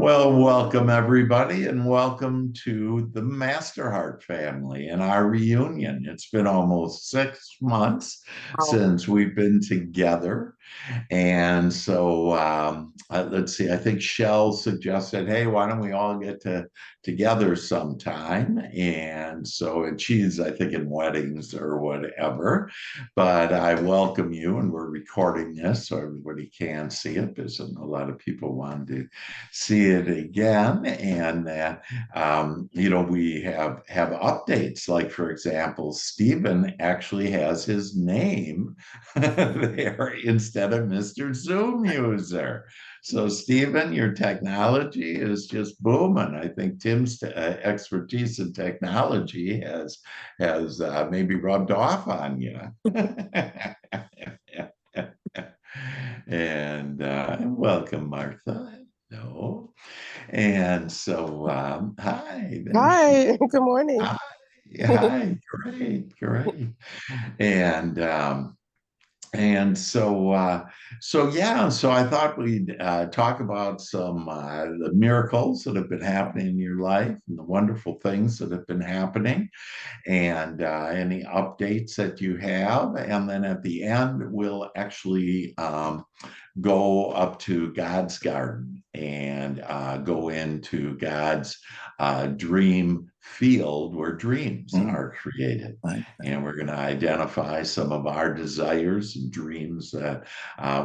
Well, welcome everybody, and welcome to the Masterheart family and our reunion. It's been almost 6 months Oh, since we've been together. And so let's see, I think Shell suggested, hey, why don't we all get together sometime? And so, and she's, I think, in weddings or whatever. But I welcome you, and we're recording this so everybody can see it because a lot of people wanted to see it again. And we have updates. Like, for example, Stephen actually has his name there instead of Mr. Zoom user. So, Stephen, your technology is just booming. I think Tim's expertise in technology has maybe rubbed off on you. And welcome, Martha. No. And so, hi, there's she. hi. Good morning. Hi, hi, great, great. And so I thought we'd talk about some the miracles that have been happening in your life and the wonderful things that have been happening, and any updates that you have. And then at the end, we'll actually go up to God's garden and go into God's dream field where dreams Mm, are created. right. And we're going to identify some of our desires and dreams that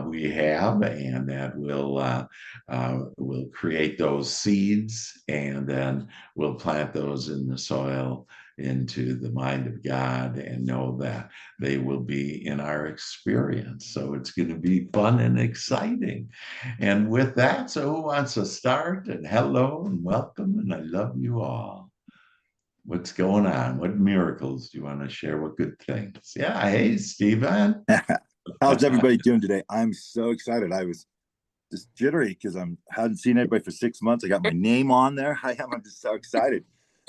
we have, and that will create those seeds, and then we'll plant those in the soil into the mind of God and know that they will be in our experience. So it's going to be fun and exciting. And with that, so who wants to start? And hello and welcome, and I love you all. What's going on? What miracles do you want to share? What good things? Yeah, hey, Stephen. How's everybody doing today? I'm so excited. I was just jittery because I hadn't seen anybody for 6 months. I got my name on there. I am. I'm just so excited.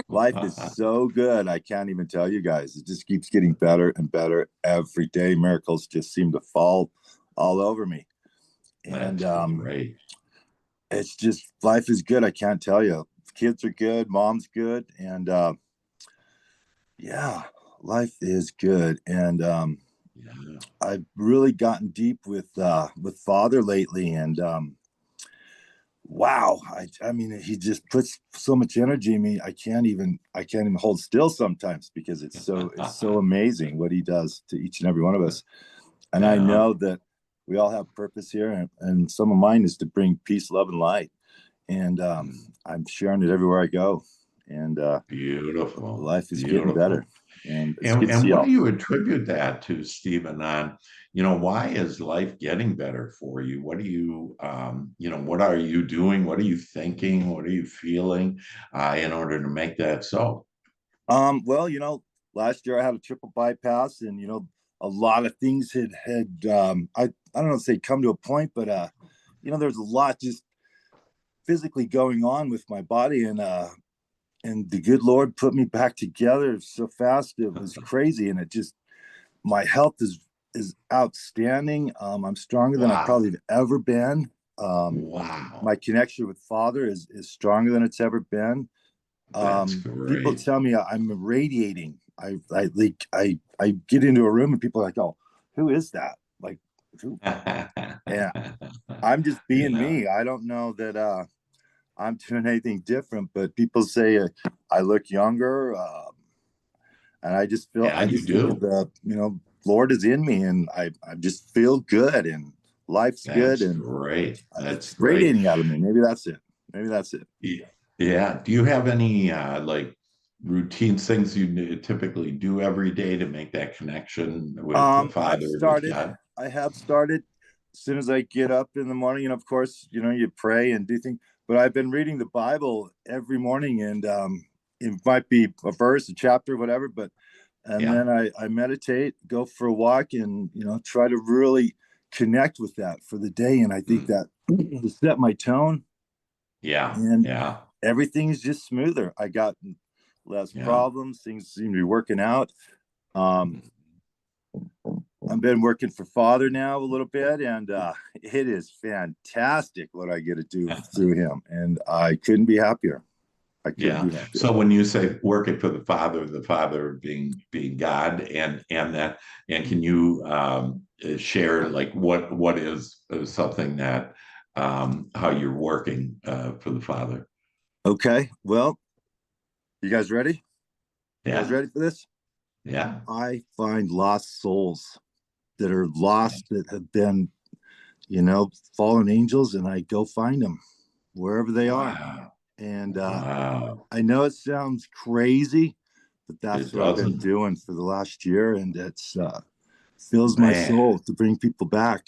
Life is so good. I can't even tell you guys. It just keeps getting better and better every day. Miracles just seem to fall all over me. And That's great. it's just life is good. I can't tell you. Kids are good, mom's good, and yeah, life is good. And Yeah. I've really gotten deep with Father lately, and wow, I mean, he just puts so much energy in me. I can't even hold still sometimes because it's so amazing what he does to each and every one of us. And I Yeah. know that we all have purpose here, and some of mine is to bring peace, love, and light. And I'm sharing it everywhere I go. And Beautiful. life is getting better, Beautiful. and it's good to And see what do y'all. you attribute that to, Stephen? On, why is life getting better for you? What do you, what are you doing? What are you thinking? What are you feeling in order to make that so? Well, last year I had a triple bypass, and a lot of things I don't know if say come to a point, but there's a lot just physically going on with my body, and the good Lord put me back together so fast. It was crazy, and it just my health is outstanding. I'm stronger than I Wow. probably have ever been. Um, my Wow. connection with Father is stronger than it's ever been. That's People great. tell me I'm radiating. I get into a room and people are like, "Oh, who is that?" Like, who? Yeah, I'm just being Yeah. me. I don't know that I'm doing anything different, but people say I look younger, and Yeah, I you just think do. the Lord is in me, and I just feel good, and life's good, That's and great. That's it's great. radiating out of me. Maybe that's it. Maybe that's it. Yeah. Yeah. Do you have any like routines, things you typically do every day to make that connection with the I've Father, with started. God? I have started. As soon as I get up in the morning, and of course, you pray and do things. But I've been reading the Bible every morning, and it might be a verse, a chapter, whatever. And Yeah. then I meditate, go for a walk, and try to really connect with that for the day. And I think Mm. that to set my tone, Yeah. and Yeah. everything's just smoother. I got less Yeah. problems. Things seem to be working out. Um, Mm. I've been working for Father now a little bit, and it is fantastic what I get to do through him, and I couldn't be happier. I couldn't Yeah. be happier. So when you say working for the Father being God, and that, and can you share like what is something that how you're working for the Father? Okay, well, you guys ready? You guys Yeah. ready for this? Yeah. I find lost souls that are lost, that have been, you know, fallen angels, and I go find them wherever they are. Wow. And Wow. I know it sounds crazy, but that's It what I've been doesn't, doing for the last year, and it's fills my man. soul to bring people back.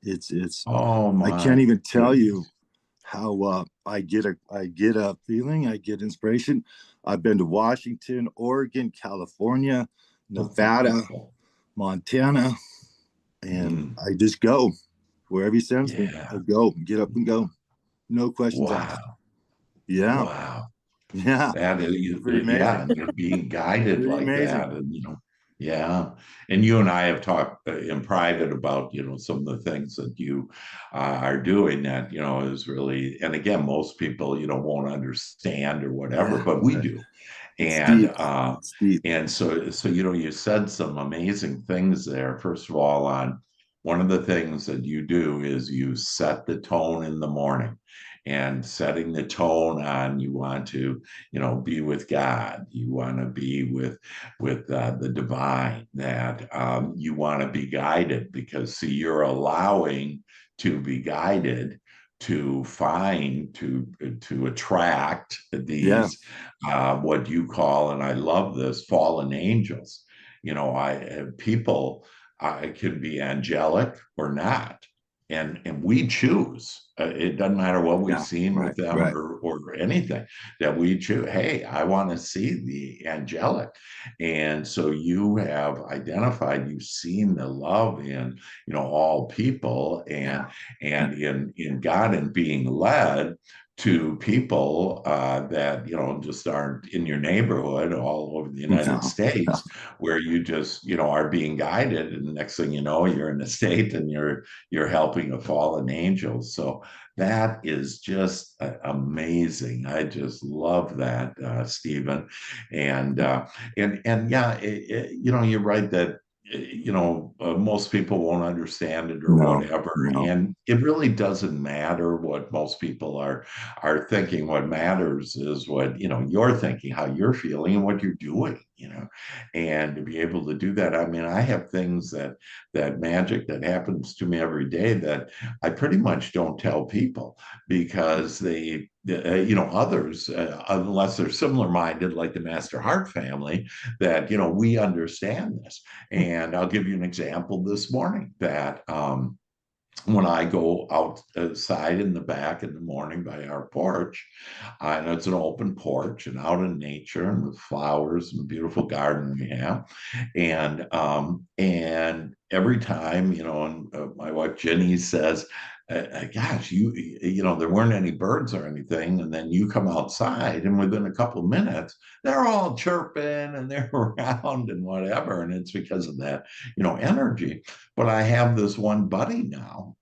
It's Oh I can't my even tell you goodness. how I get a feeling, I get inspiration. I've been to Washington, Oregon, California, Nevada, Montana, and Mm, I just go wherever he sends me. I yeah. go, get up and go, no questions asked. Wow. Yeah, Wow. yeah, That is, pretty yeah, amazing. and you're being guided Pretty like amazing. that, and yeah. And you and I have talked in private about some of the things that you are doing that is really. And again, most people won't understand or whatever, Yeah, but we but do. it's And deep. It's deep. so you said some amazing things there. First of all, on one of the things that you do is you set the tone in the morning, and setting the tone on, you want to be with God, you want to be with the divine, that you want to be guided, because see, you're allowing to be guided, to find, to attract Yeah. these what you call, and I love this, fallen angels. I people can be angelic or not, and we choose. It doesn't matter what we've Yeah. seen with Right. them Right. or anything, that we choose. Hey, I want to see the angelic, and so you have identified. You've seen the love in all people, Yeah. and in God, and being led to people that just aren't in your neighborhood all over the United No. No. States, where you just are being guided, and the next thing you know, you're in a state, and you're helping a fallen angel. So that is just amazing. I just love that, Stephen, and yeah, you're right that most people won't understand it or No. whatever, No. and it really doesn't matter what most people are thinking. What matters is what you're thinking, how you're feeling, and what you're doing. And to be able to do that, I mean, I have things that magic that happens to me every day that I pretty much don't tell people, because others, unless they're similar minded, like the Master Heart family, that we understand this. And I'll give you an example this morning, that when I go outside in the back in the morning by our porch, and it's an open porch and out in nature and with flowers and a beautiful garden we have, and every time, and my wife Jenny says, "Gosh, there weren't any birds or anything," and then you come outside, and within a couple of minutes, they're all chirping and they're around and whatever, and it's because of that, energy. But I have this one buddy now,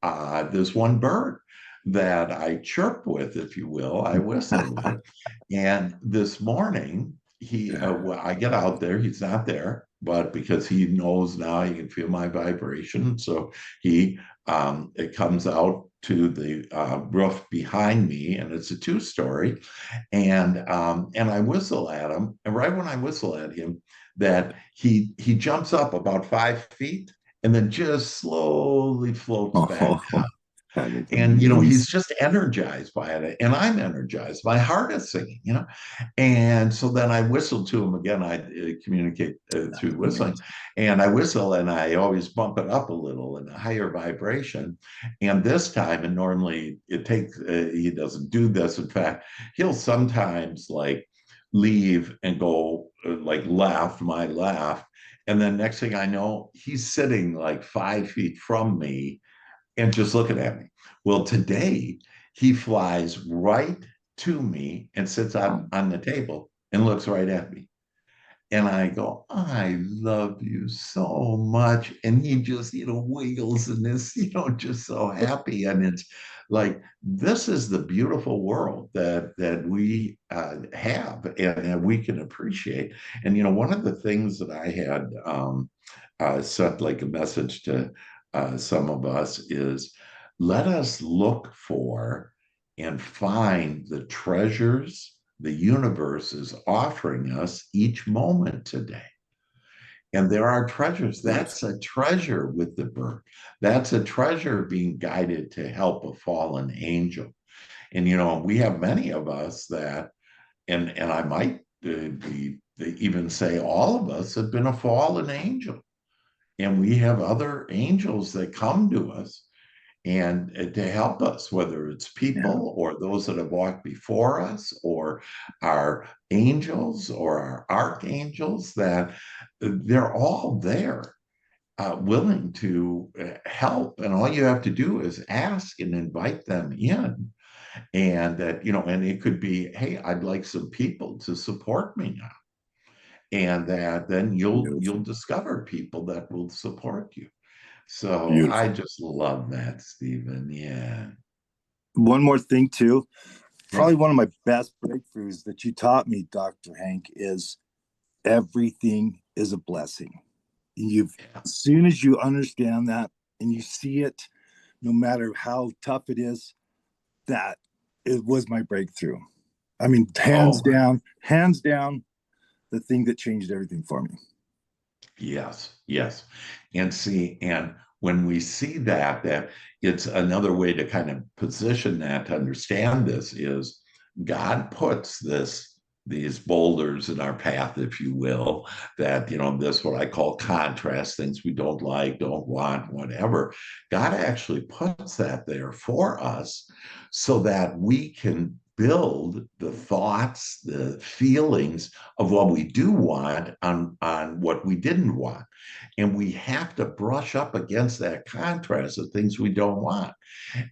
this one bird that I chirp with, if you will, I whistle with. And this morning, I get out there, he's not there, but because he knows now, he can feel my vibration. So it comes out to the roof behind me, and it's a two-story, and I whistle at him, and right when I whistle at him, that he jumps up about 5 feet, and then just slowly floats back Oh, down. that is And he's amazing. just energized by it, and I'm energized. My heart is singing. And so then I whistle to him again. I communicate through whistling, and I whistle, and I always bump it up a little in a higher vibration. And this time, and normally it takes, he doesn't do this. In fact, he'll sometimes like leave and go like left, my left. And then next thing I know, he's sitting like 5 feet from me and just looking at me. Well, today he flies right to me and sits on the table and looks right at me. And I go, I love you so much. And he just, wiggles and is, just so happy. And it's like, this is the beautiful world that we have and we can appreciate. And, one of the things that I had sent like a message to some of us is let us look for and find the treasures the universe is offering us each moment today. And there are treasures. Yes. That's a treasure with the bird. That's a treasure being guided to help a fallen angel. And, we have many of us that, and I might even say all of us have been a fallen angel. And we have other angels that come to us and to help us, whether it's Yeah. people or those that have walked before us or our angels or our archangels, that they're all there willing to help. And all you have to do is ask and invite them in. And that, and it could be, hey, I'd like some people to support me now. And that then you'll Beautiful. discover people that will support you. So I Beautiful. just love that, Stephen. Yeah. One more thing too. Yeah. Probably one of my best breakthroughs that you taught me, Dr. Hank, is everything is a blessing. You've Yeah. as soon as you understand that and you see it, no matter how tough it is, that it was my breakthrough. I mean, Oh my. hands down, the thing that changed everything for me. Yes. Yes. And see, and when we see that it's another way to kind of position that to understand this is God puts these boulders in our path, if you will, that, this what I call contrast, things we don't like, don't want, whatever. God actually puts that there for us so that we can build the thoughts, the feelings of what we do want on what we didn't want. And we have to brush up against that contrast of things we don't want.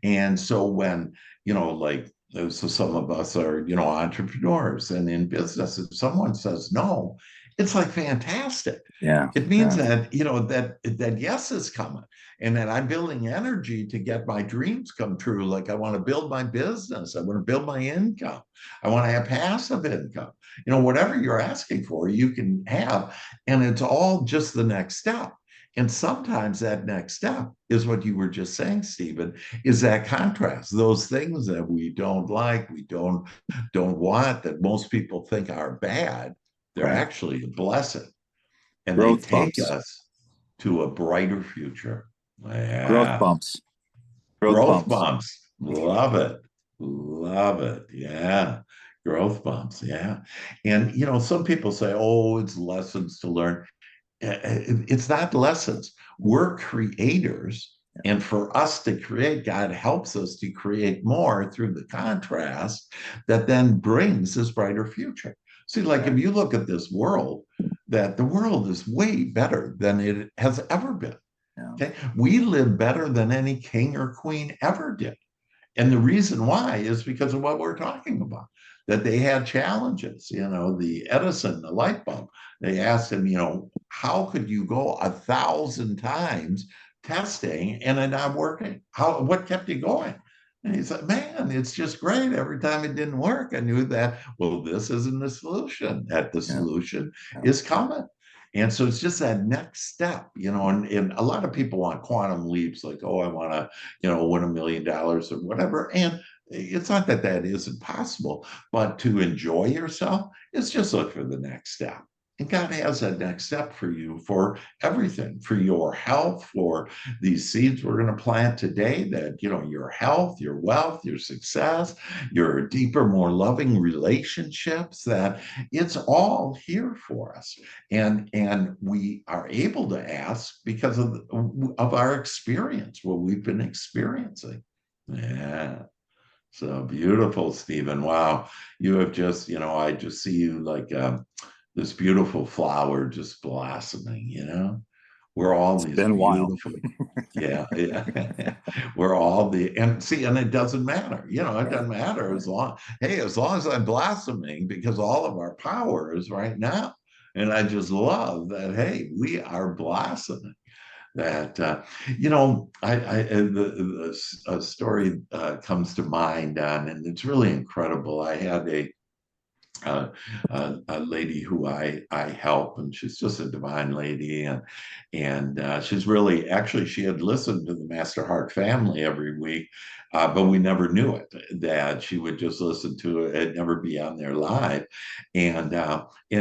And so when, like, so some of us are, entrepreneurs and in business, if someone says no, it's like fantastic. Yeah. It means Yeah. that, that yes is coming and that I'm building energy to get my dreams come true. Like I want to build my business. I want to build my income. I want to have passive income. Whatever you're asking for, you can have. And it's all just the next step. And sometimes that next step is what you were just saying, Stephen, is that contrast, those things that we don't like, we don't want, that most people think are bad, they're Right. actually a blessing. And they Growth take bumps. us to a brighter future. Growth Yeah. bumps. Growth Growth bumps. bumps. Love it. Love it. Yeah. Growth bumps. Yeah. And, some people say, oh, it's lessons to learn. It's not lessons. We're creators. And for us to create, God helps us to create more through the contrast that then brings this brighter future. See, like Right. if you look at this world, that the world is way better than it has ever been. Yeah. Okay. We live better than any king or queen ever did. And the reason why is because of what we're talking about, that they had challenges. The Edison, the light bulb, they asked him, how could you go 1,000 times testing and it not working? What kept you going? And he said, man, it's just great. Every time it didn't work, I knew that, well, this isn't the solution, that the Yeah. solution Yeah. is coming. And so it's just that next step, and a lot of people want quantum leaps, like, oh, I want to, win $1 million or whatever. And it's not that that isn't possible, but to enjoy yourself is just look for the next step. And God has that next step for you for everything, for your health, for these seeds we're going to plant today, that, your health, your wealth, your success, your deeper, more loving relationships, that it's all here for us. And we are able to ask because of our experience, what we've been experiencing. Yeah. So beautiful, Stephen. Wow. You have just, I just see you like this beautiful flower just blossoming, We're all It's these been wild. beautiful, yeah, yeah. We're all and see, and it doesn't matter, it Right. doesn't matter Right. as long as I'm blossoming, because all of our power is right now. And I just love that, hey, we are blossoming. That a story comes to mind on, and it's really incredible. I had a lady who I help, and she's just a divine lady, and she's really, actually, she had listened to the Master Heart Family every week, but we never knew it. That she would just listen to it and never be on there live, and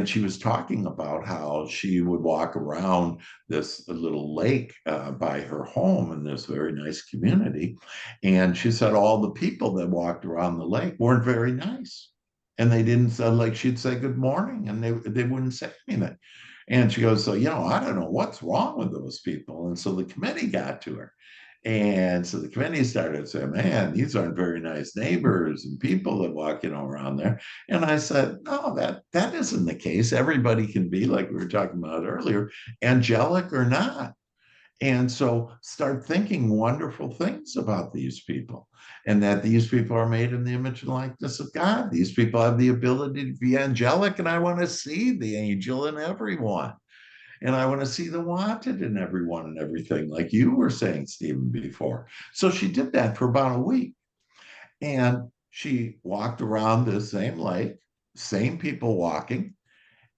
she was talking about how she would walk around this little lake by her home in this very nice community, and she said all the people that walked around the lake weren't very nice, and they didn't say, like, she'd say good morning and they wouldn't say anything. And she goes, so, I don't know what's wrong with those people. And so the committee got to her. And so the committee started saying, man, these aren't very nice neighbors and people that walk, around there. And I said, no, that isn't the case. Everybody can be, like we were talking about earlier, angelic or not. And so start thinking wonderful things about these people, and that these people are made in the image and likeness of God. These people have the ability to be angelic, and I want to see the angel in everyone. And I want to see the wanted in everyone and everything, like you were saying, Stephen, before. So she did that for about a week. And she walked around the same lake, same people walking,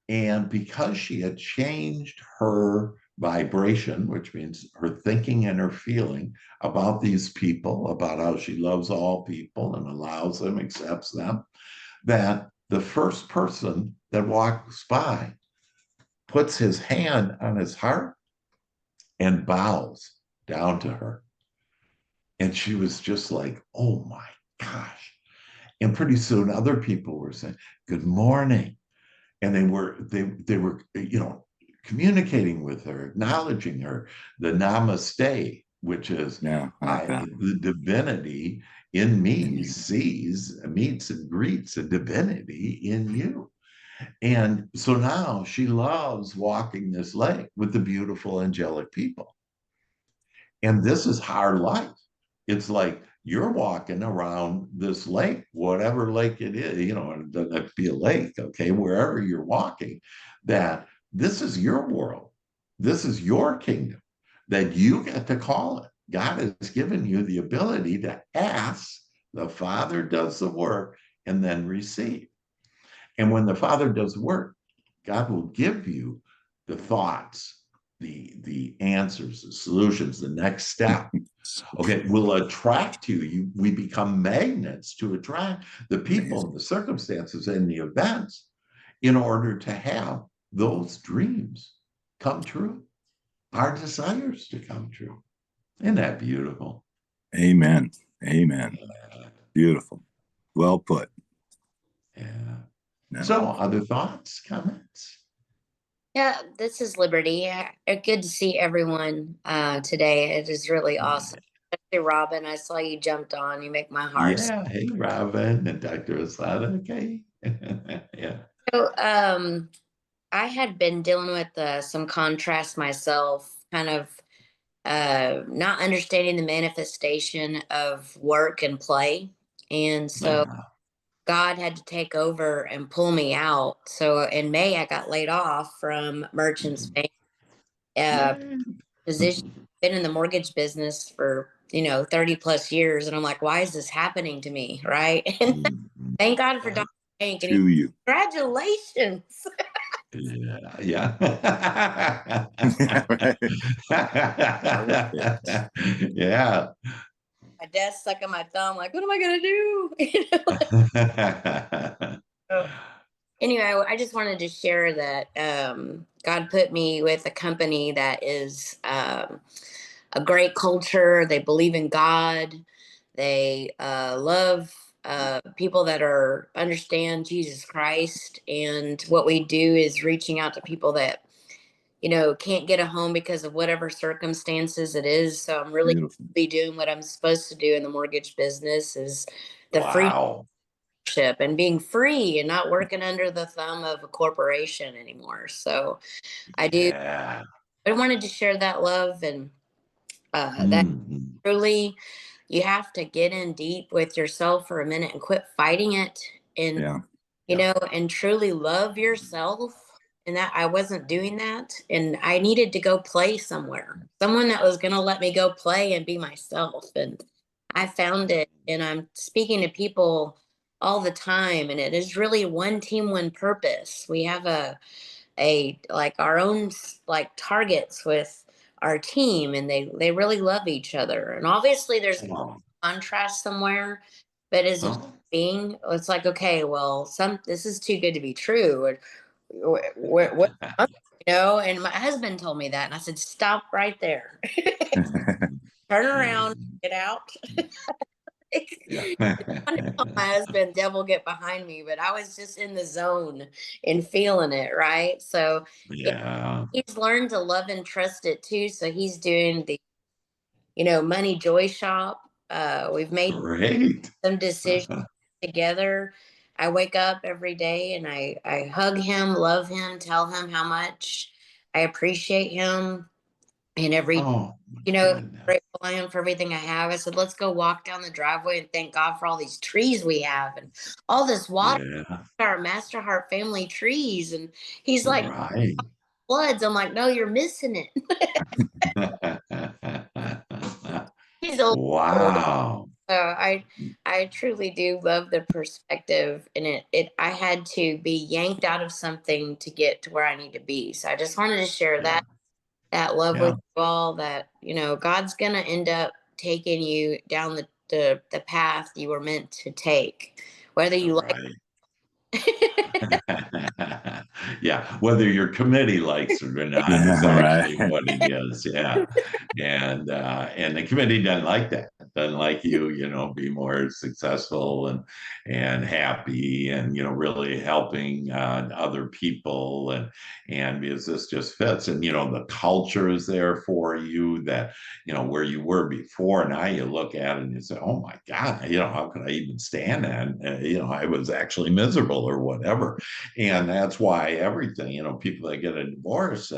and because she had changed her vibration, which means her thinking and her feeling about these people, about how she loves all people and allows them, accepts them, that the first person that walks by puts his hand on his heart and bows down to her. And she was just like, oh my gosh. And pretty soon other people were saying, good morning. And they were communicating with her, acknowledging her, the namaste, which is, Yeah, I like that. the divinity in me meets and greets a divinity in you. And so now she loves walking this lake with the beautiful angelic people. And this is hard life. It's like you're walking around this lake, whatever lake it is, and it doesn't have to be a lake, okay, wherever you're walking, that this is your world. This is your kingdom that you get to call it. God has given you the ability to ask, the Father does the work, and then receive. And when the Father does work, God will give you the thoughts, the answers, the solutions, the next step. Okay, will attract you. We become magnets to attract the people and Amazing. the circumstances and the events in order to have those dreams come true, our desires to come true. Isn't that beautiful? Amen. Amen. Yeah. Beautiful. Well put. Yeah. Yeah. So, other thoughts, comments? Yeah, this is Liberty. Good to see everyone today. It is really awesome. Especially Robin, I saw you jumped on. You make my heart. Yeah. Hey, Robin and Dr. Asada. Okay. Yeah. So, I had been dealing with some contrast myself, kind of not understanding the manifestation of work and play. And so Ah, God had to take over and pull me out. So in May, I got laid off from Merchants mhm. Bank. Yay. Position, been in the mortgage business for 30 plus years, and I'm like, why is this happening to me, right? And Mhm. thank God for Yeah. Dr. Hank, and he, To you. congratulations. Yeah, yeah. Right. Perfect. Yeah. My desk stuck in my thumb, like, what am I gonna do? So, anyway, I just wanted to share that God put me with a company that is a great culture. They believe in God. They love people that are understand Jesus Christ. And what we do is reaching out to people that can't get a home because of whatever circumstances it is. So I'm really Beautiful. be doing what I'm supposed to do in the mortgage business is the free Wow. and being free and not working under the thumb of a corporation anymore. So I do. Yeah. I wanted to share that love and that Mhm. truly you have to get in deep with yourself for a minute and quit fighting it and Yeah. and truly love yourself and that I wasn't doing that, and I needed to go play somewhere. Someone that was going to let me go play and be myself, and I found it, and I'm speaking to people all the time, and it is really one team, one purpose. We have a like our own like targets with our team, and they really love each other. And obviously there's Oh, contrast somewhere, but as a human oh. being, it's like, okay, well, this is too good to be true. What, you know? And my husband told me that, and I said, stop right there. Turn around, get out. Yeah. I know my husband, devil get behind me, but I was just in the zone and feeling it, right? So Yeah. he's learned to love and trust it too. So he's doing the, Money Joy Shop. We've made Great. some decisions together. I wake up every day and I hug him, love him, tell him how much I appreciate him, and Oh, my goodness. grateful I am for everything I have. I said, let's go walk down the driveway and thank God for all these trees we have and all this water, Yeah. our Master Heart family trees. And he's like, Right. floods. I'm like, no, you're missing it. He's old. Wow. So I truly do love the perspective, and it I had to be yanked out of something to get to where I need to be. So I just wanted to share Yeah. that love Yeah. with you all, that God's gonna end up taking you down the path you were meant to take, whether you like Right. it. Yeah, whether your committee likes it or not is Yeah, actually right. what it is. Yeah, and the committee doesn't like that. Doesn't like you, be more successful and happy, and really helping other people, and because this just fits, and the culture is there for you, that where you were before. Now you look at it and you say, oh my God, how could I even stand that? I was actually miserable or whatever. And that's why everything, people that get a divorce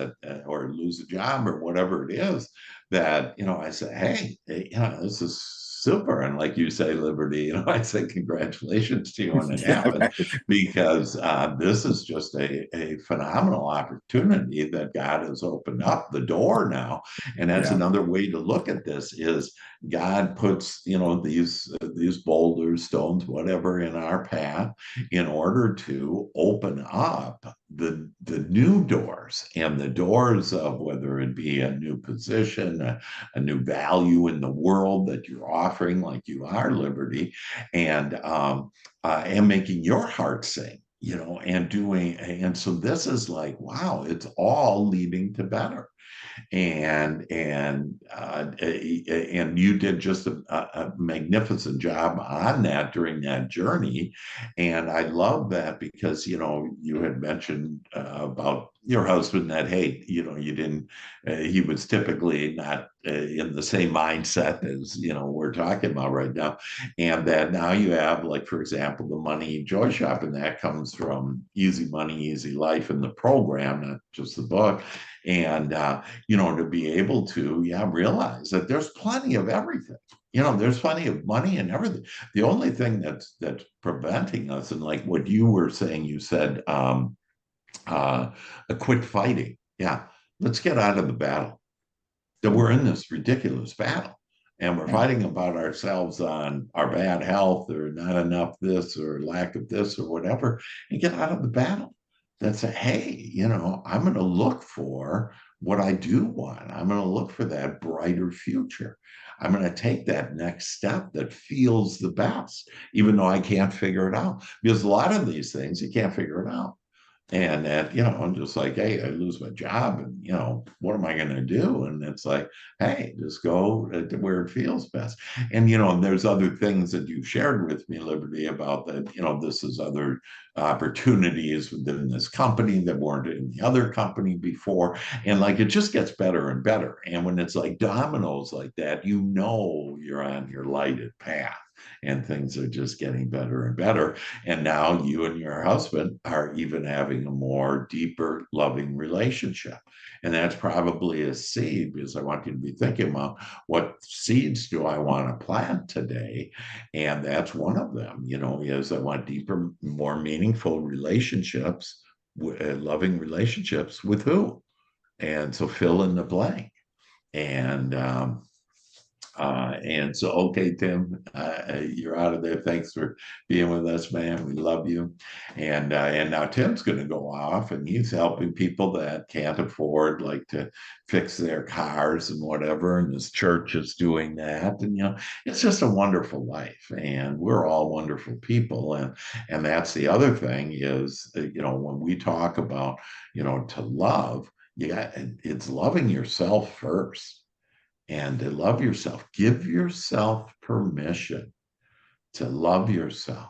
or lose a job or whatever it is, that, I say, hey, this is super. And like you say, Liberty, I say congratulations to you when it Yeah, happened, right. because this is just a phenomenal opportunity that God has opened up the door now. And that's Yeah. another way to look at this is God puts, these boulders, stones, whatever in our path in order to open up the new doors, and the doors of whether it be a new position, a new value in the world that you're offering, like you are, Liberty, and making your heart sing, and so this is like, wow, it's all leading to better. And you did just a magnificent job on that during that journey. And I love that, because you had mentioned about your husband, that, hey, you didn't he was typically not in the same mindset as we're talking about right now. And that now you have, like, for example, the Money Joy Shop, and that comes from Easy Money Easy Life in the program, not just the book. And to be able to, yeah, realize that there's plenty of everything. There's plenty of money and everything. The only thing that's preventing us, and like what you were saying, you said, quit fighting. Yeah, let's get out of the battle. That we're in this ridiculous battle, and we're Yeah. fighting about ourselves on our bad health, or not enough this, or lack of this, or whatever, and get out of the battle. That say, hey, I'm going to look for what I do want. I'm going to look for that brighter future. I'm going to take that next step that feels the best, even though I can't figure it out. Because a lot of these things, you can't figure it out. And that, I'm just like, hey, I lose my job, and, what am I going to do? And it's like, hey, just go to where it feels best. And, there's other things that you shared with me, Liberty, about that, this is other opportunities within this company that weren't in the other company before. And like, it just gets better and better. And when it's like dominoes like that, you're on your lighted path, and things are just getting better and better. And now you and your husband are even having a more deeper, loving relationship. And that's probably a seed, because I want you to be thinking about, what seeds do I want to plant today? And that's one of them, is I want deeper, more meaningful relationships loving relationships with who? And so fill in the blank. And and so, okay, Tim, you're out of there. Thanks for being with us, man. We love you. And now Tim's going to go off, and he's helping people that can't afford, like, to fix their cars and whatever. And his church is doing that. And it's just a wonderful life, and we're all wonderful people. And that's the other thing is, when we talk about, to love, it's loving yourself first. And to love yourself, give yourself permission to love yourself.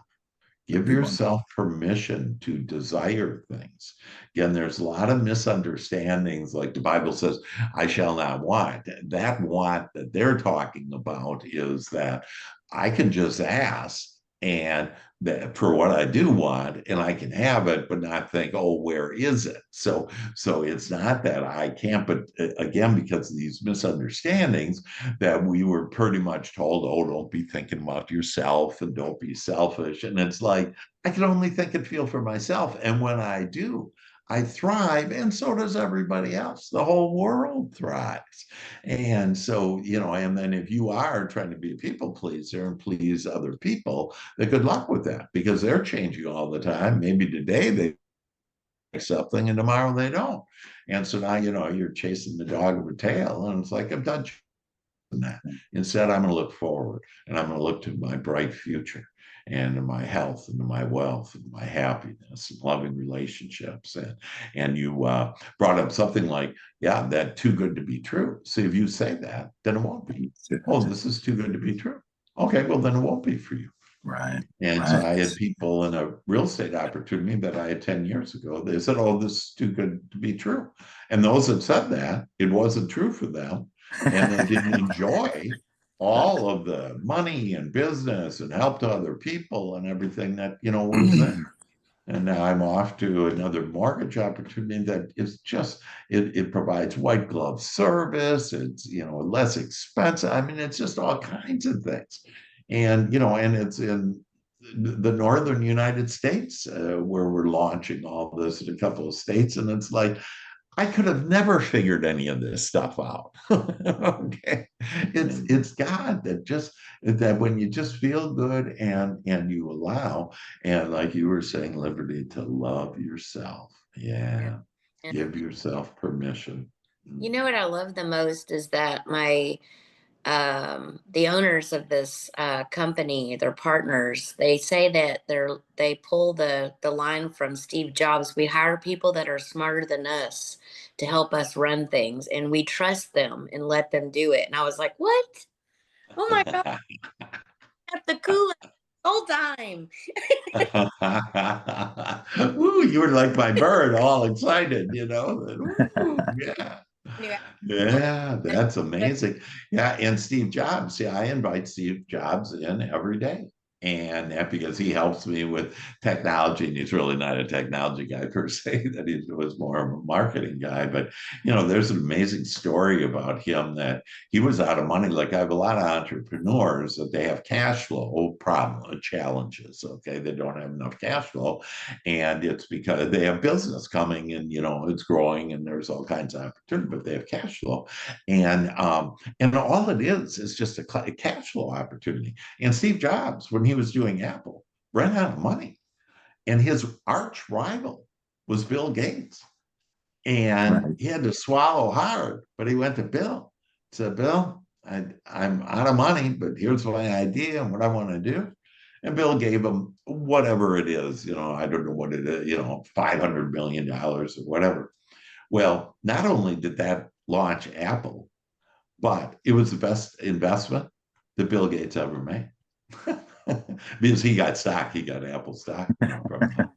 Give yourself permission to desire things. Again, there's a lot of misunderstandings. Like the Bible says, I shall not want. That want that they're talking about is that I can just ask and that for what I do want, and I can have it, but not think, oh, where is it? So it's not that I can't, but again, because of these misunderstandings that we were pretty much told, oh, don't be thinking about yourself and don't be selfish. And it's like, I can only think and feel for myself. And when I do, I thrive, and so does everybody else. The whole world thrives. And so, and then if you are trying to be a people pleaser and please other people, then good luck with that, because they're changing all the time. Maybe today they like something and tomorrow they don't. And so now, you're chasing the dog with a tail, and it's like, I'm done that. Instead, I'm going to look forward, and I'm going to look to my bright future and to my health and to my wealth and my happiness and loving relationships. And you brought up something like, yeah, that too good to be true. So if you say that, then it won't be. Oh, this is too good to be true. Okay, well, then it won't be for you. Right. And so I had people in a real estate opportunity that I had 10 years ago. They said, oh, this is too good to be true. And those that said that, it wasn't true for them. And they didn't enjoy all of the money and business and help to other people and everything that, was there. And now I'm off to another mortgage opportunity that is just, it provides white glove service. It's, less expensive. I mean, it's just all kinds of things. And, and it's in the northern United States where we're launching all this in a couple of states. And it's like, I could have never figured any of this stuff out. Okay. It's God that when you just feel good and you allow, and like you were saying, Liberty, to love yourself. Yeah. Yeah. Give yourself permission. You know what I love the most is that the owners of this company, their partners, they say that they pull the line from Steve Jobs. We hire people that are smarter than us to help us run things, and we trust them and let them do it. And I was like, what? Oh my God, at the coolest whole time. Ooh, you were like my bird, all excited, Ooh, yeah. Anyway, Yeah, that's amazing. Yeah, and Steve Jobs. See, I invite Steve Jobs in every day. And that because he helps me with technology, and he's really not a technology guy per se, that he was more of a marketing guy. But there's an amazing story about him that he was out of money. Like I have a lot of entrepreneurs that they have cash flow problem challenges. Okay, they don't have enough cash flow, and it's because they have business coming and it's growing and there's all kinds of opportunity, but they have cash flow, and all it is just a cash flow opportunity. And Steve Jobs, when he was doing Apple, ran out of money, and his arch rival was Bill Gates, and he had to swallow hard, but he went to Bill, said, Bill, I'm out of money, but here's my idea and what I want to do. And Bill gave him whatever it is, I don't know what it is, $500 million or whatever. Well, not only did that launch Apple, but it was the best investment that Bill Gates ever made. Because he got stock, he got Apple stock from that.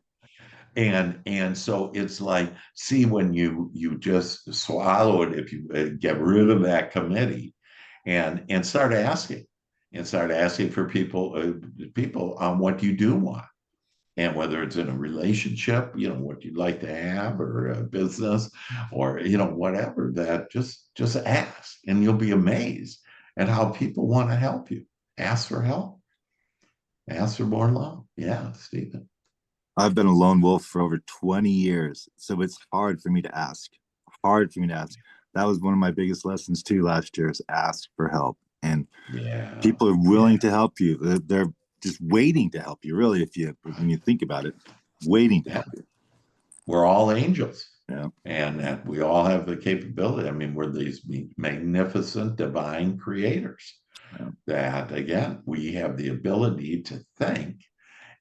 And so it's like, see, when you just swallow it, if you get rid of that committee and start asking for people on what you do want, and whether it's in a relationship, what you'd like to have, or a business, or whatever, that just ask, and you'll be amazed at how people want to help you. Ask for help. Ask for more love. Yeah, Stephen. I've been a lone wolf for over 20 years, so it's hard for me to ask. Hard for me to ask. That was one of my biggest lessons too last year, is ask for help. And Yeah. people are willing to help you. They're just waiting to help you, really, when you think about it, waiting to Yeah. help you. We're all angels. Yeah. And that we all have the capability. I mean, we're these magnificent divine creators Yeah. that, again, we have the ability to think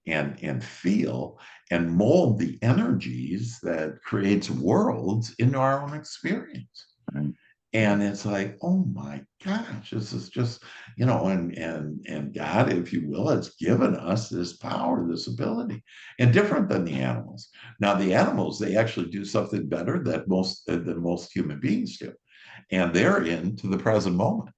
and feel and mold the energies that creates worlds into our own experience. Right. And it's like, oh my gosh, this is just, and God, if you will, has given us this power, this ability, and different than the animals. Now, the animals, they actually do something better than most human beings do, and they're into the present moment.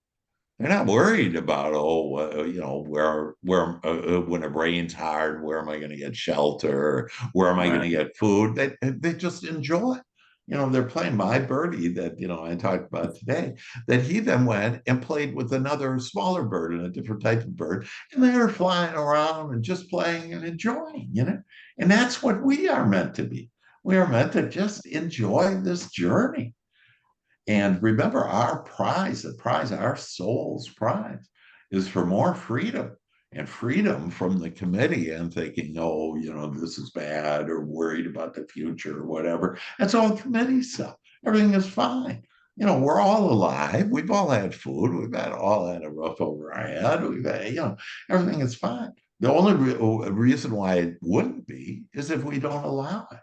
They're not worried about, where when it rains hard, where am I going to get shelter? Where am I going Right. to get food? They just enjoy. They're playing my birdie that I talked about today. That he then went and played with another smaller bird and a different type of bird, and they were flying around and just playing and enjoying. And that's what we are meant to be. We are meant to just enjoy this journey. And remember, our soul's prize is for more freedom and freedom from the committee and thinking, no, this is bad or worried about the future or whatever. That's all committee stuff. Everything is fine. We're all alive. We've all had food. All had a roof over our head. We've had, everything is fine. The only reason why it wouldn't be is if we don't allow it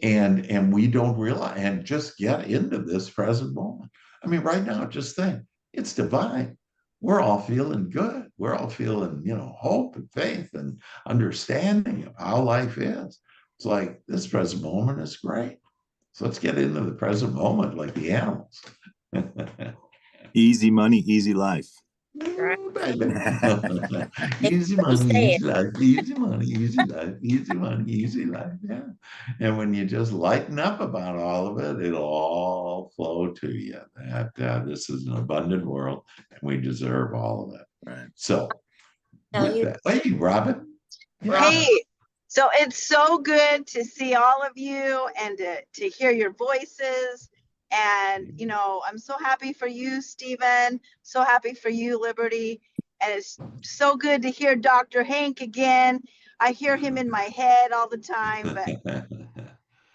and we don't realize and just get into this present moment. I mean, right now, just think, it's divine. We're all feeling good. We're all feeling, hope and faith and understanding of how life is. It's like this present moment is great. So let's get into the present moment like the animals. Easy money, easy life. Right. Ooh, baby. If Easy you money, say it. easy life, easy money, easy life, easy money, easy life. Yeah. And when you just lighten up about all of it, it'll all flow to you. That this is an abundant world and we deserve all of it. Right. So, Tell with you, that, hey, Robin. Rob. Yeah. Hey, so it's so good to see all of you and to hear your voices. And, I'm so happy for you, Stephen. So happy for you, Liberty. And it's so good to hear Dr. Hank again. I hear him in my head all the time,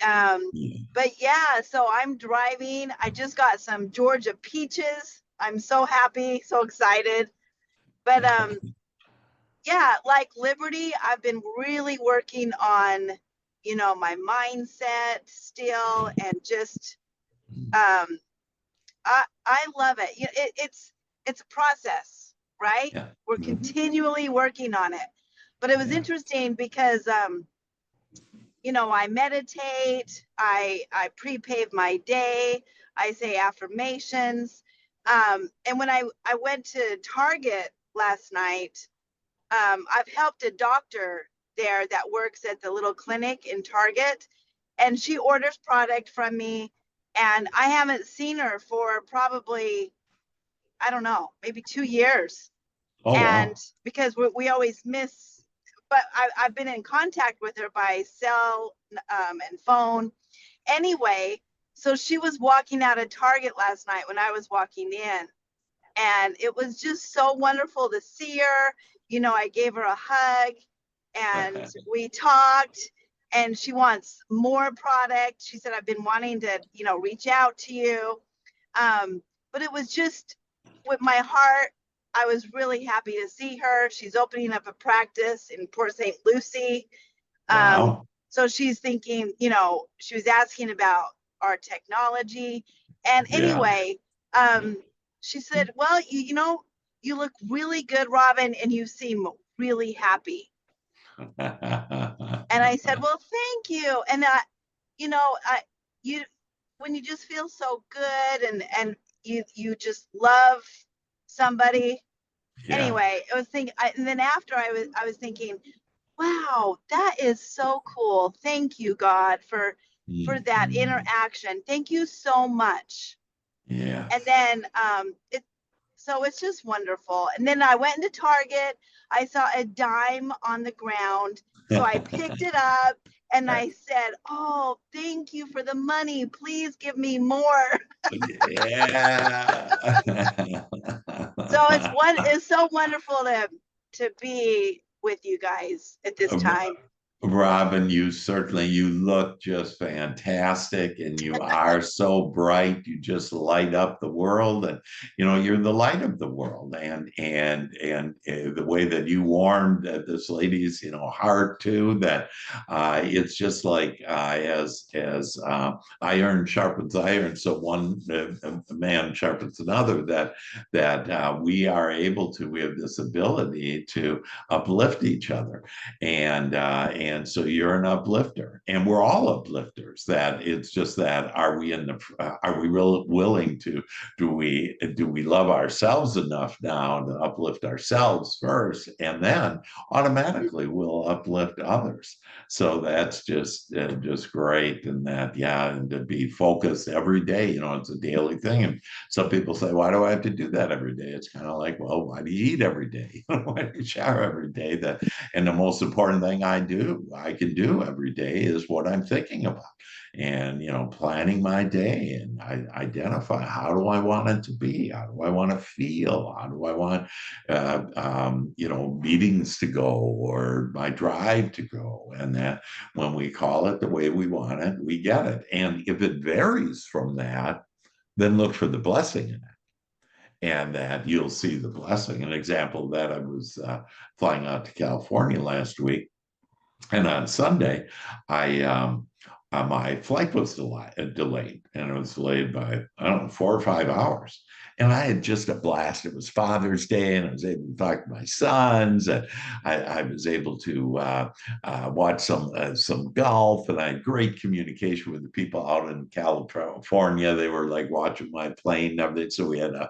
um, Yeah. but yeah, so I'm driving. I just got some Georgia peaches. I'm so happy, so excited. But yeah, like Liberty, I've been really working on, my mindset still, and just um I love it. It's a process, right? Yeah. We're Mhm. continually working on it. But it was Yeah. interesting because I meditate, I pre-pave my day, I say affirmations. And when I went to Target last night, I've helped a doctor there that works at the little clinic in Target, and she orders product from me. And I haven't seen her for probably, I don't know, maybe 2 years. Oh, And wow. because we always miss, but I've been in contact with her by cell and phone. Anyway, so she was walking out of Target last night when I was walking in, and it was just so wonderful to see her. I gave her a hug and we talked, and she wants more product. She said, I've been wanting to, reach out to you. But it was just with my heart, I was really happy to see her. She's opening up a practice in Port St. Lucie. Um, Wow. so she's thinking, she was asking about our technology. And Yeah. anyway, she said, well, you look really good, Robin, and you seem really happy. And I said, well, thank you. And you, when you just feel so good and you just love somebody. Yeah. Anyway, and then after I was thinking, wow, that is so cool. Thank you, God, for that Mhm. interaction. Thank you so much. Yeah. And then So it's just wonderful. And then I went into Target. I saw a dime on the ground. So I picked it up and I said, "Oh, thank you for the money. Please give me more." Yeah. So it's so wonderful to be with you guys at this time. Robin, you look just fantastic, and you are so bright. You just light up the world, and you're the light of the world. And the way that you warmed this lady's heart too, that it's just like as iron sharpens iron, so one man sharpens another. That we have this ability to uplift each other. And so you're an uplifter, and we're all uplifters. That it's just that are we real willing to do we love ourselves enough now to uplift ourselves first, and then automatically we'll uplift others. So that's just great. And that, yeah, and to be focused every day, it's a daily thing. And some people say, why do I have to do that every day? It's kind of like, well, why do you eat every day? Why do you shower every day? And the most important thing I can do every day is what I'm thinking about. And planning my day, and I identify, how do I want it to be? How do I want to feel? How do I want meetings to go, or my drive to go? And that when we call it the way we want it, we get it. And if it varies from that, then look for the blessing in it, and that you'll see the blessing. An example of that, I was flying out to California last week, and on Sunday, my flight was delayed, and it was delayed by, I don't know, 4 or 5 hours. And I had just a blast. It was Father's Day, and I was able to talk to my sons, and I was able to watch some golf, and I had great communication with the people out in California. They were like watching my plane and everything. So we had a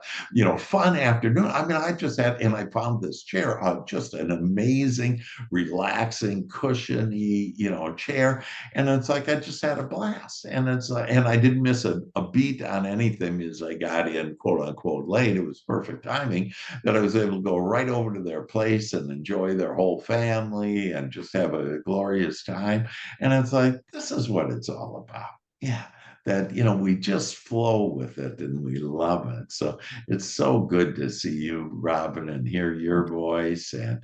fun afternoon. I mean, and I found this chair, just an amazing, relaxing, cushiony, chair. And it's like I just had a blast. And and I didn't miss a beat on anything as I got in, quote unquote, late. It was perfect timing that I was able to go right over to their place and enjoy their whole family and just have a glorious time. And it's like, this is what it's all about. Yeah. That we just flow with it, and we love it. So it's so good to see you, Robin, and hear your voice, and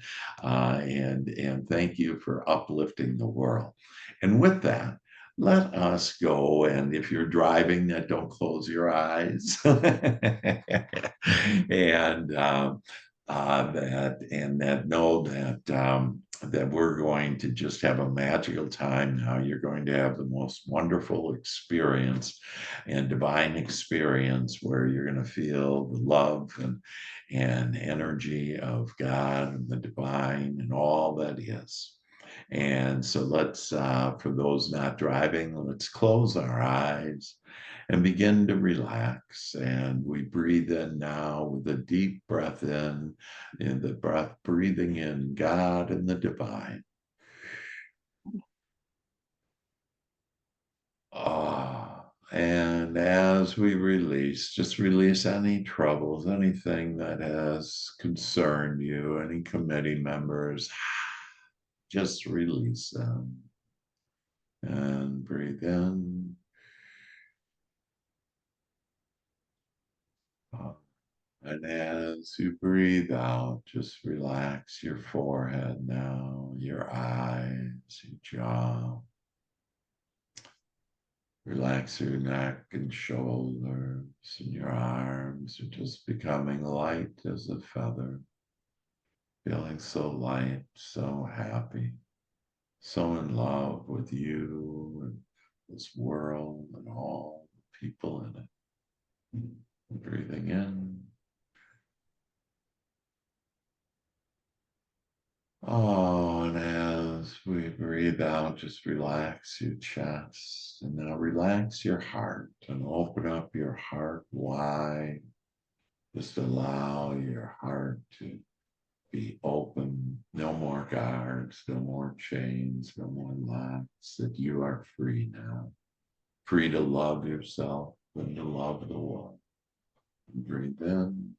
thank you for uplifting the world. And with that, let us go. And if you're driving, that don't close your eyes. And that know that we're going to just have a magical time now. You're going to have the most wonderful experience and divine experience, where you're going to feel the love and energy of God and the divine and all that is. And so let's, for those not driving, let's close our eyes and begin to relax. And we breathe in now with a deep breath in the breath, breathing in God and the divine. And as we release, just release any troubles, anything that has concerned you, any committee members, just release them. And breathe in. And as you breathe out, just relax your forehead now, your eyes, your jaw. Relax your neck and shoulders, and your arms are just becoming light as a feather. Feeling so light, so happy, so in love with you and this world and all the people in it. Breathing in. And as we breathe out, just relax your chest, and now relax your heart and open up your heart wide. Just allow your heart to be open. No more guards, no more chains, no more locks. That you are free now. Free to love yourself and to love the world. Breathe in.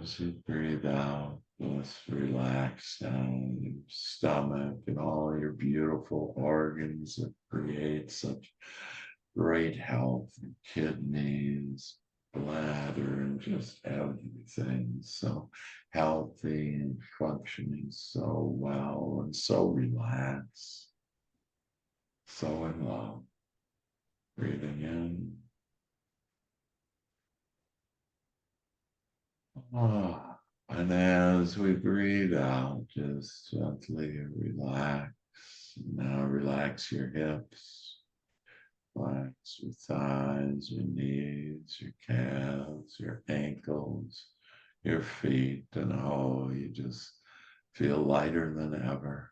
as you breathe out, just relax down your stomach and all your beautiful organs that create such great health, kidneys, bladder, and just everything. So healthy and functioning so well and so relaxed, so in love. Breathing in. And as we breathe out, just gently relax. Now relax your hips, relax your thighs, your knees, your calves, your ankles, your feet, and you just feel lighter than ever.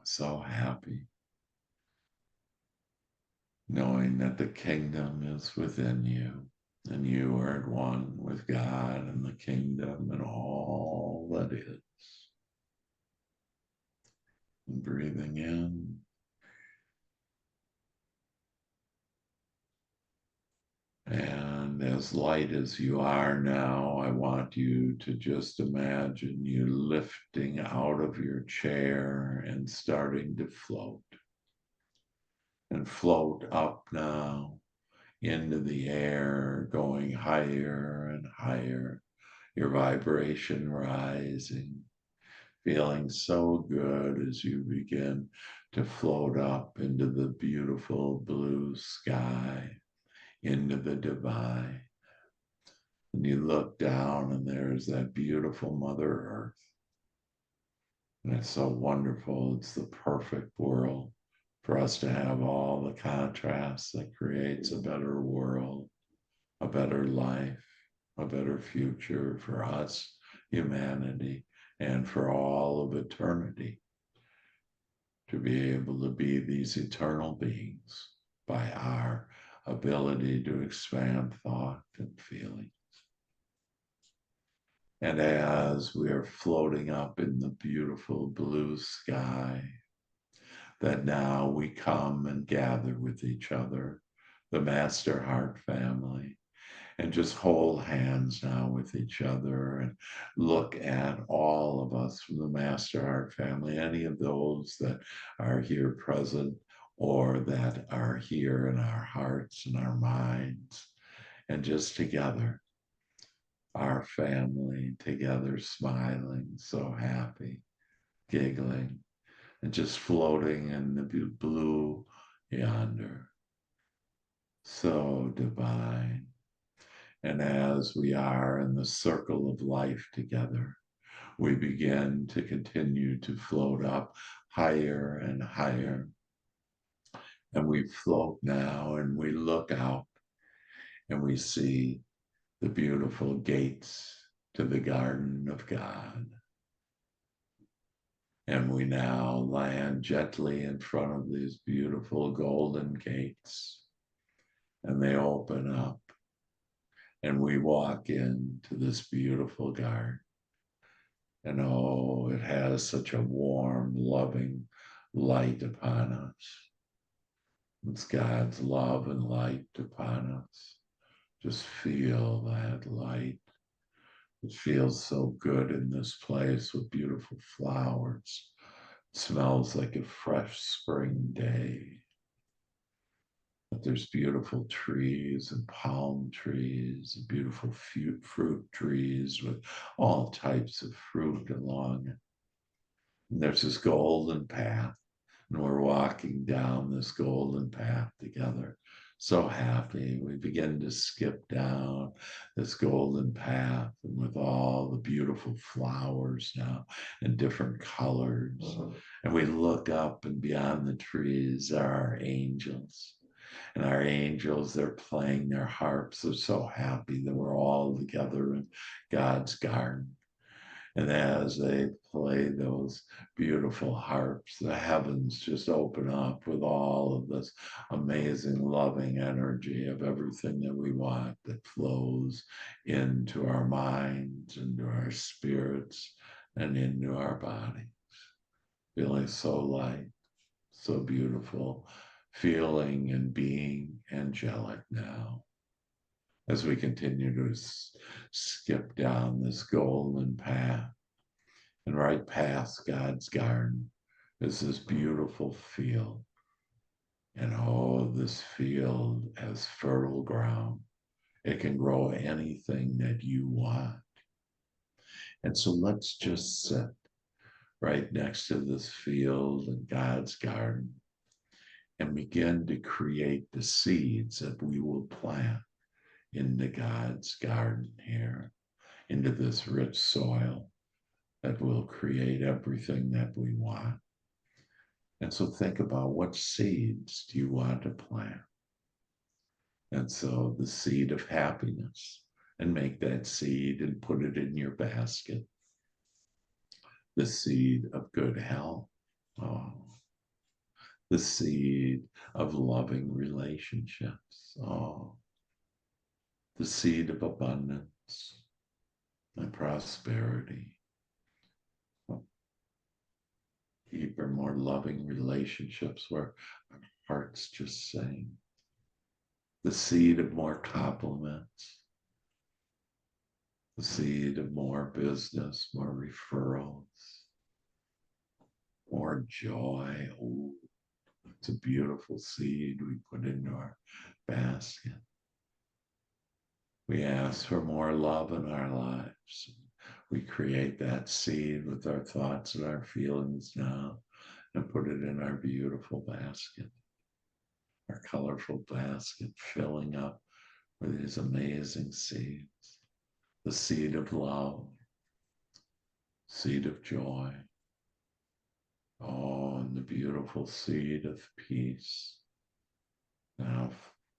So happy, knowing that the kingdom is within you. And you are at one with God and the kingdom and all that is. And breathing in. And as light as you are now, I want you to just imagine you lifting out of your chair and starting to float. And float up now into the air, going higher and higher, your vibration rising, feeling so good as you begin to float up into the beautiful blue sky, into the divine. And you look down and there's that beautiful Mother Earth. And it's so wonderful. It's the perfect world for us to have all the contrasts that creates a better world, a better life, a better future for us, humanity, and for all of eternity, to be able to be these eternal beings by our ability to expand thought and feeling. And as we are floating up in the beautiful blue sky, that now we come and gather with each other, the Master Heart family, and just hold hands now with each other and look at all of us from the Master Heart family, any of those that are here present or that are here in our hearts and our minds, and just together, our family together, smiling, so happy, giggling, and just floating in the blue yonder. So divine. And as we are in the circle of life together, we begin to continue to float up higher and higher. And we float now and we look out and we see the beautiful gates to the garden of God. And we now land gently in front of these beautiful golden gates, and they open up, and we walk into this beautiful garden. And oh, it has such a warm, loving light upon us. It's God's love and light upon us. Just feel that light. It feels so good in this place with beautiful flowers. It smells like a fresh spring day. But there's beautiful trees and palm trees, and beautiful fruit trees with all types of fruit along it. And there's this golden path, and we're walking down this golden path together. So happy. We begin to skip down this golden path, and with all the beautiful flowers now in different colors. And we look up, and beyond the trees are our angels. And our angels, they're playing their harps. They're so happy that we're all together in God's garden. And as they play those beautiful harps, the heavens just open up with all of this amazing loving energy of everything that we want that flows into our minds, into our spirits, and into our bodies. Feeling so light, so beautiful, feeling and being angelic now. as we continue to skip down this golden path. And right past God's garden is this beautiful field. And oh, this field has fertile ground. It can grow anything that you want. And so let's just sit right next to this field in God's garden and begin to create the seeds that we will plant into God's garden here, into this rich soil that will create everything that we want. And so think about, what seeds do you want to plant? And so the seed of happiness, and make that seed and put it in your basket. The seed of good health. Oh, the seed of loving relationships. Oh, the seed of abundance and prosperity. Deeper, more loving relationships where our hearts just sing. The seed of more compliments. The seed of more business, more referrals, more joy. Oh, it's a beautiful seed we put into our basket. We ask for more love in our lives. We create that seed with our thoughts and our feelings now and put it in our beautiful basket, our colorful basket, filling up with these amazing seeds. The seed of love, seed of joy. Oh, and the beautiful seed of peace now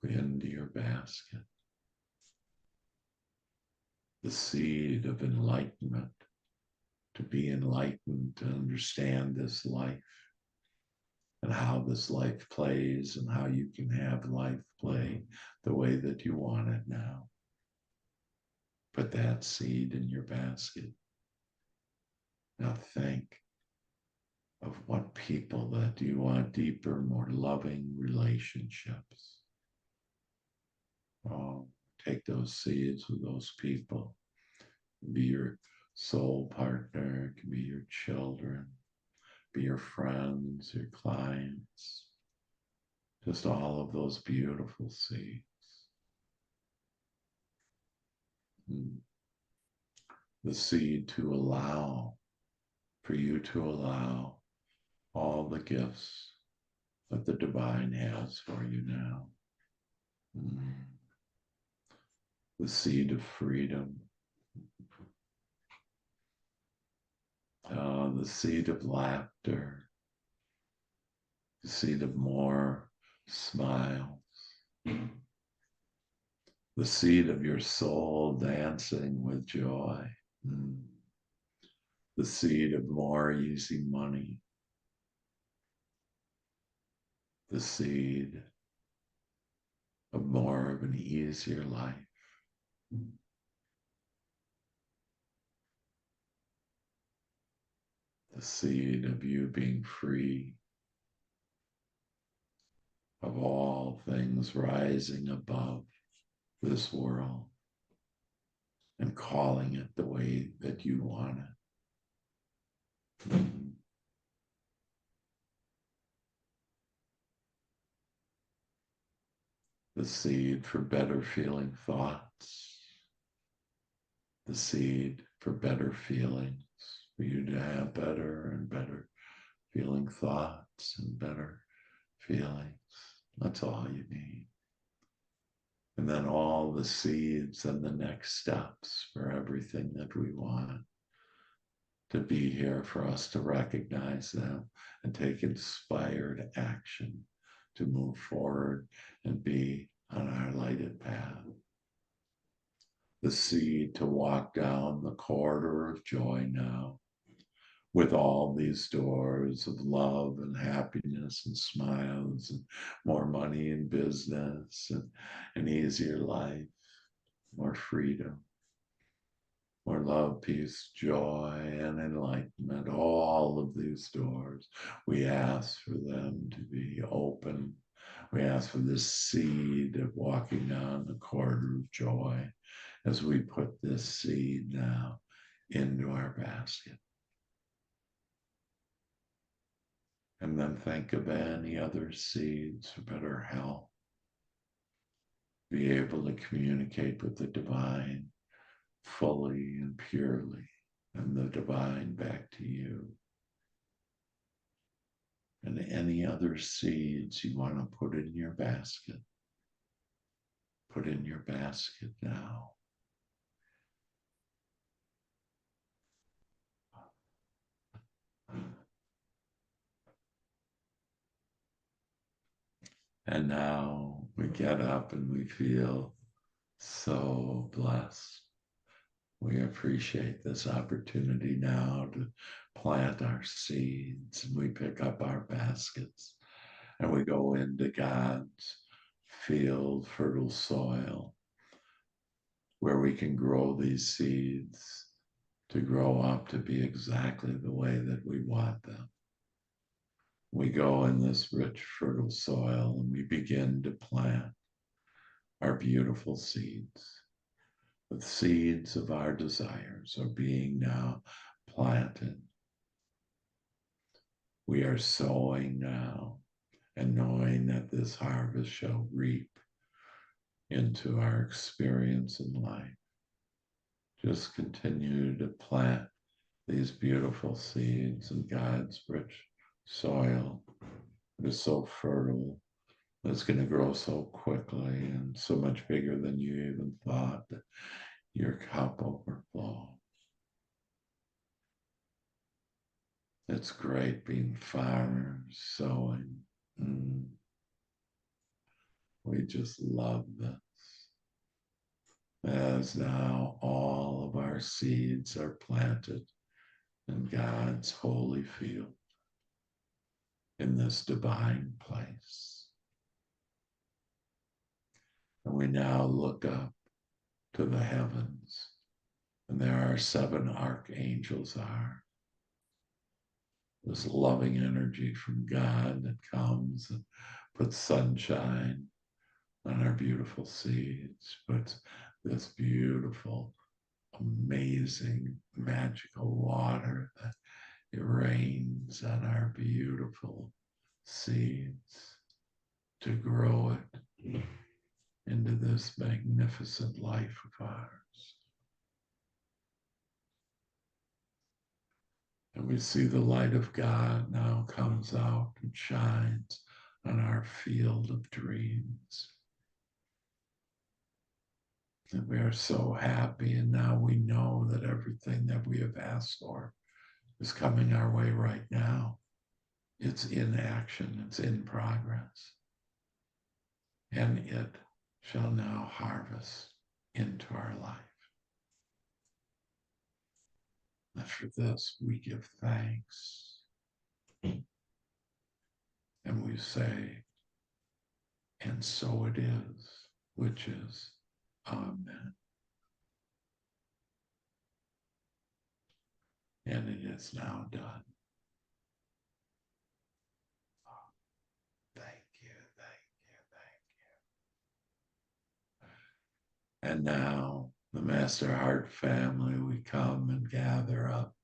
into your basket. The seed of enlightenment, to be enlightened, to understand this life and how this life plays and how you can have life play the way that you want it now. Put that seed in your basket. Now think of what people that you want deeper, more loving relationships. Oh, take those seeds with those people. It can be your soul partner, it can be your children, be your friends, your clients, just all of those beautiful seeds. The seed to allow, for you to allow all the gifts that the divine has for you now. The seed of freedom, the seed of laughter, the seed of more smiles, the seed of your soul dancing with joy, the seed of more easy money, the seed of more of an easier life. The seed of you being free of all things rising above this world and calling it the way that you want it. The seed for better feeling thoughts, the seed for better feelings, for you to have better and better feeling thoughts and better feelings. That's all you need. And then all the seeds and the next steps for everything that we want to be here, for us to recognize them and take inspired action to move forward and be on our lighted path. The seed to walk down the corridor of joy now, with all these doors of love and happiness and smiles and more money and business and an easier life, more freedom, more love, peace, joy, and enlightenment. All of these doors, we ask for them to be open We ask for this seed of walking on the corridor of joy as we put this seed now into our basket. And then think of any other seeds for better health. Be able to communicate with the divine fully and purely, and the divine back to you. And any other seeds you want to put in your basket, put in your basket now. And now we get up and we feel so blessed. We appreciate this opportunity now to plant our seeds, and we pick up our baskets and we go into God's field, fertile soil, where we can grow these seeds to grow up to be exactly the way that we want them. We go in this rich, fertile soil and we begin to plant our beautiful seeds. The seeds of our desires are being now planted. We are sowing now and knowing that this harvest shall reap into our experience in life. Just continue to plant these beautiful seeds in God's rich soil. It is so fertile. It's going to grow so quickly and so much bigger than you even thought that your cup overflows. It's great being farmers, sowing. We just love this. As now all of our seeds are planted in God's holy field, in this divine place. And we now look up to the heavens, and there are 7 archangels are. This loving energy from God that comes and puts sunshine on our beautiful seeds, puts this beautiful, amazing, magical water that it rains on our beautiful seeds to grow it into this magnificent life of ours. And we see the light of God now comes out and shines on our field of dreams. And we are so happy, and now we know that everything that we have asked for is coming our way right now. It's in action, it's in progress. And it shall now harvest into our life. And for this, we give thanks. And we say, and so it is, which is Amen. And it is now done. Thank you, thank you, thank you. And now, the Master Heart family, we come and gather up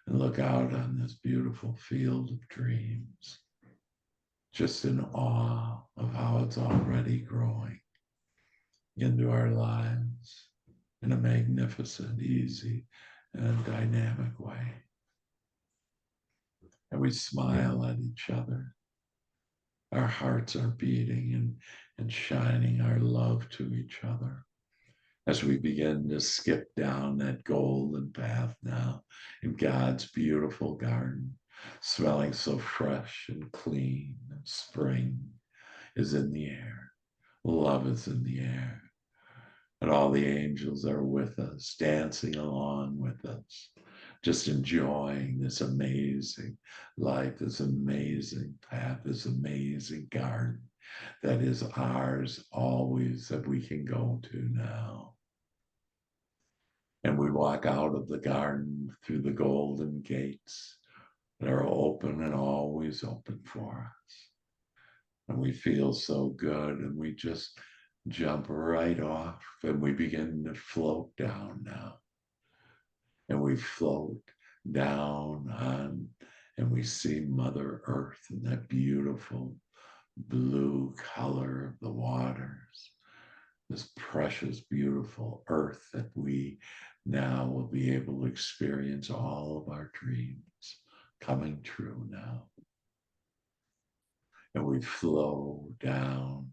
and look out on this beautiful field of dreams, just in awe of how it's already growing into our lives in a magnificent, easy, and dynamic way. And we smile at each other. Our hearts are beating and shining our love to each other as we begin to skip down that golden path now in God's beautiful garden, smelling so fresh and clean, and spring is in the air, love is in the air, and all the angels are with us, dancing along with us, just enjoying this amazing life, this amazing path, this amazing garden that is ours always, that we can go to now. And we walk out of the garden through the golden gates that are open and always open for us. and we feel so good, and we just jump right off, and we begin to float down now. And we float down on, and we see Mother Earth and that beautiful blue color of the waters, this precious, beautiful earth that we now will be able to experience all of our dreams coming true now. And we flow down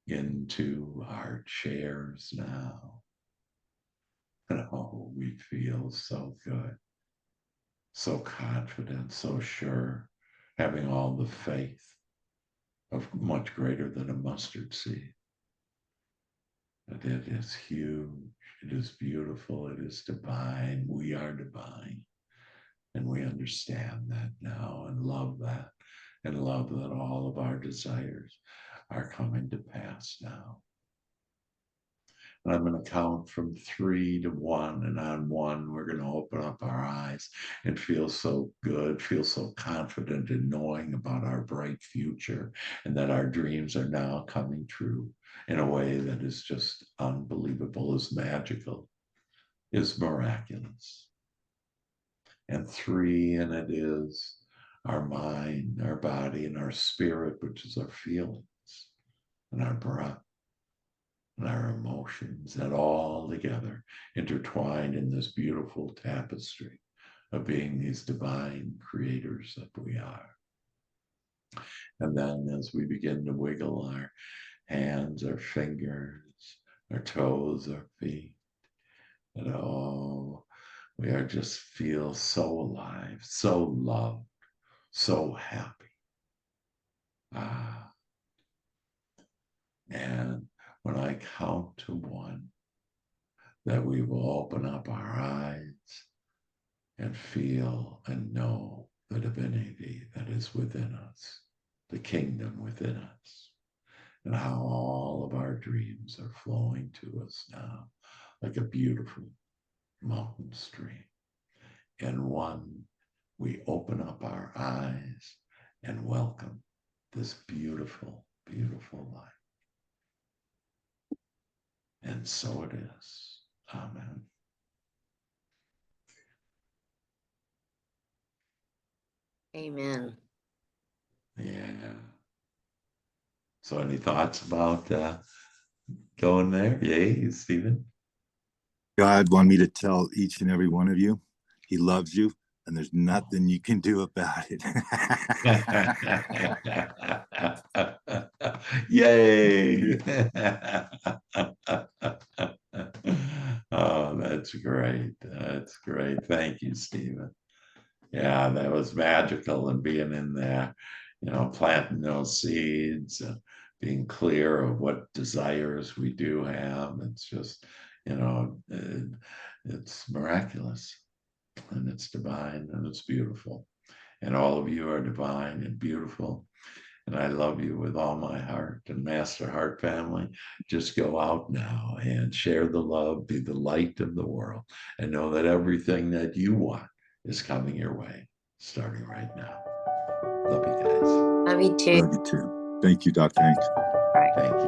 into our chairs now. And oh, we feel so good, so confident, so sure, having all the faith of much greater than a mustard seed. But it is huge, it is beautiful, it is divine. We are divine. And we understand that now and love that, and love that all of our desires are coming to pass now. And I'm going to count from 3 to 1. And on 1, we're going to open up our eyes and feel so good, feel so confident in knowing about our bright future, and that our dreams are now coming true in a way that is just unbelievable, is magical, is miraculous. And 3, and it is our mind, our body, and our spirit, which is our feelings and our breath and our emotions, that all together intertwined in this beautiful tapestry of being these divine creators that we are. And then as we begin to wiggle our hands, our fingers, our toes, our feet, and oh, we are just feel so alive, so loved, so happy. And when I count to 1, that we will open up our eyes and feel and know the divinity that is within us, the kingdom within us, and how all of our dreams are flowing to us now like a beautiful mountain stream. And 1, we open up our eyes and welcome this beautiful, beautiful life. And so it is. Amen. Amen. Yeah. So any thoughts about going there? Yay, Stephen? God wanted me to tell each and every one of you, he loves you, and there's nothing you can do about it. Yay. Oh, that's great. That's great. Thank you, Stephen. Yeah, that was magical, and being in there, planting those seeds, being clear of what desires we do have. It's just, it's miraculous, and it's divine, and it's beautiful. And all of you are divine and beautiful. And I love you with all my heart. And Master Heart family, just go out now and share the love, be the light of the world, and know that everything that you want is coming your way, starting right now. Love you guys. Love you too. Love you too. Thank you, Dr. Hank. All right. Thank you.